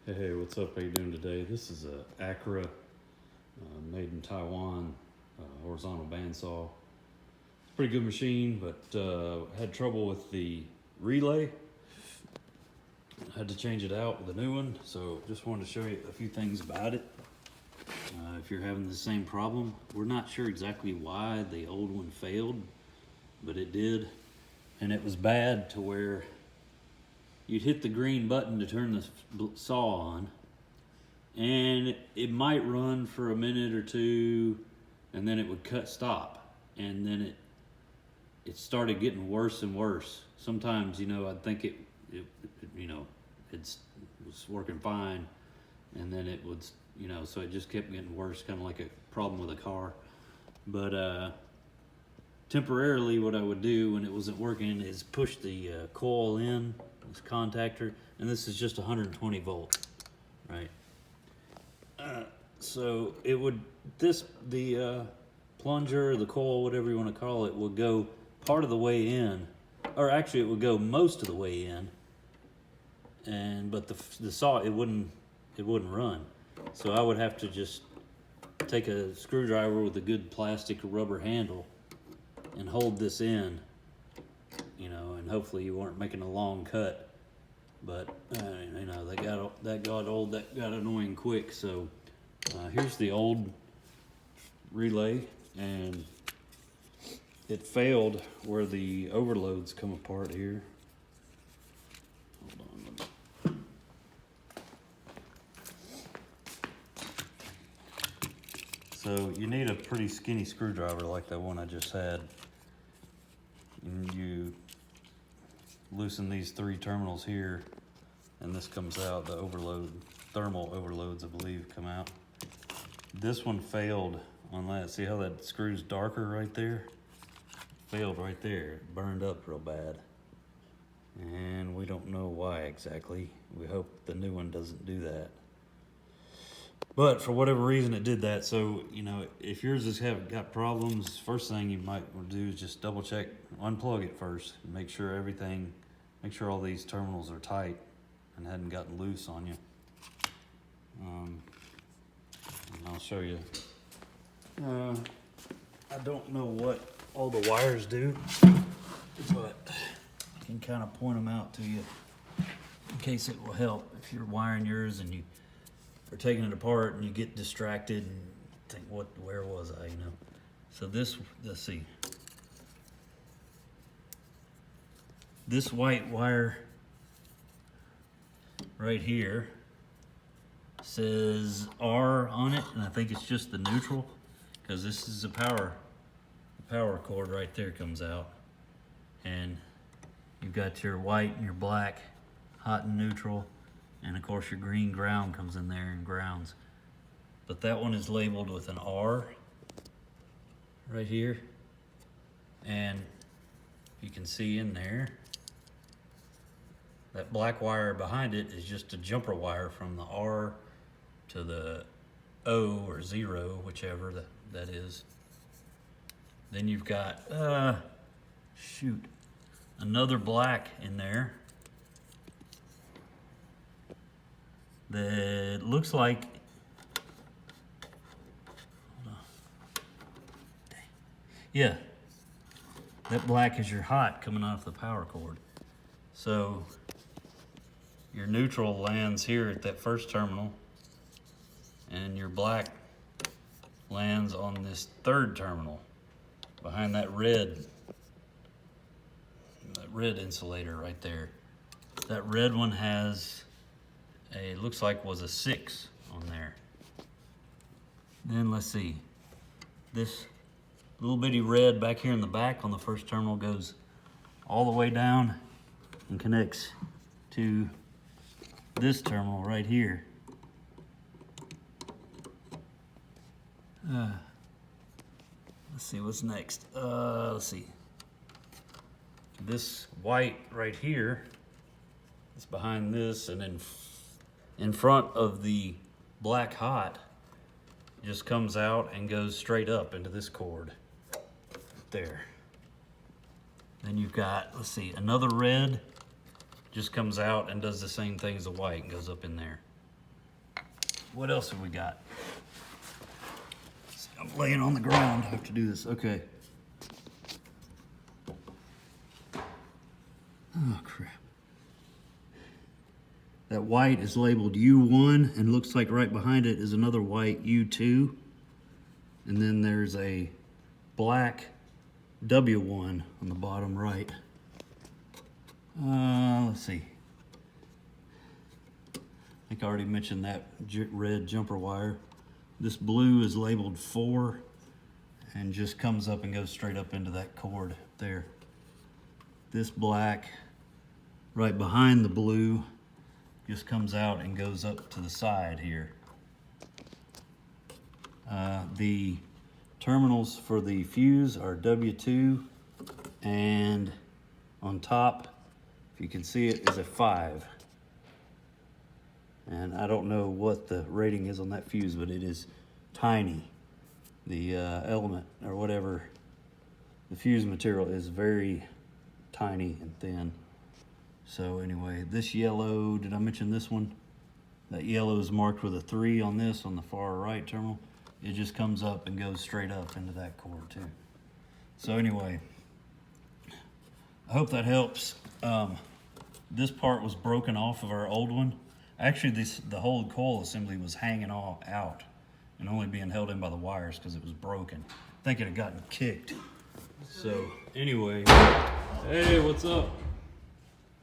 Hey, what's up? How you doing today? This is a Acra, made in Taiwan, horizontal bandsaw. It's a pretty good machine, but had trouble with the relay. Had to change it out with a new one, so just wanted to show you a few things about it. If you're having the same problem, we're not sure exactly why the old one failed, but it did, and it was bad to where you'd hit the green button to turn the saw on, and it might run for a minute or two, and then it would stop, and then it started getting worse and worse. Sometimes, I'd think it was working fine, and then it would, so it just kept getting worse, kind of like a problem with a car. But temporarily, what I would do when it wasn't working is push the coil in, this contactor, and this is just 120 volt, right? So it would, the plunger, the coil, whatever you want to call it, would go part of the way in, or actually it would go most of the way in, but the saw, it wouldn't run. So I would have to just take a screwdriver with a good plastic rubber handle and hold this in, and hopefully you weren't making a long cut. But that got old, that got annoying quick. So here's the old relay, and it failed where the overloads come apart here. Hold on. So you need a pretty skinny screwdriver like that one I just had. And you loosen these 3 terminals here, and this comes out. The thermal overloads, I believe, come out. This one failed on that. See how that screw's darker right there? Failed right there. It burned up real bad. And we don't know why exactly. We hope the new one doesn't do that. But for whatever reason, it did that. So, if yours has got problems, first thing you might want to do is just double check, unplug it first, and make sure all these terminals are tight and hadn't gotten loose on you. And I'll show you. I don't know what all the wires do, but I can kind of point them out to you in case it will help if you're wiring yours and you are taking it apart and you get distracted and think, where was I, So let's see. This white wire right here says R on it, and I think it's just the neutral, because this is the power cord right there comes out, and you've got your white and your black, hot and neutral, and of course your green ground comes in there and grounds. But that one is labeled with an R right here, and you can see in there that black wire behind it is just a jumper wire from the R to the O or 0, whichever that is. Then you've got another black in there that looks like, yeah, that black is your hot coming off the power cord. So your neutral lands here at that first terminal, and your black lands on this third terminal behind that red insulator right there. That red one has looks like was a 6 on there. Then let's see, this little bitty red back here in the back on the first terminal goes all the way down and connects to this terminal right here. Let's see what's next. Let's see. This white right here is behind this, and then in front of the black hot just comes out and goes straight up into this cord there. Then you've got, let's see, another red just comes out and does the same thing as the white and goes up in there. what else have we got? See, I'm laying on the ground. I have to do this. Okay. Oh, crap. That white is labeled U1, and looks like right behind it is another white U2. And then there's a black W1 on the bottom right. Let's see. I think I already mentioned that red jumper wire. This blue is labeled 4 and just comes up and goes straight up into that cord there. This black right behind the blue just comes out and goes up to the side here. The terminals for the fuse are W2, and on top, if you can see it, is a 5. And I don't know what the rating is on that fuse, but it is tiny. The element or whatever, the fuse material is very tiny and thin. So anyway, this yellow, did I mention this one? That yellow is marked with a 3 on this, on the far right terminal. It just comes up and goes straight up into that cord too. So anyway, I hope that helps. This part was broken off of our old one. Actually, the whole coil assembly was hanging all out and only being held in by the wires because it was broken. I think it had gotten kicked. So anyway, hey, what's up?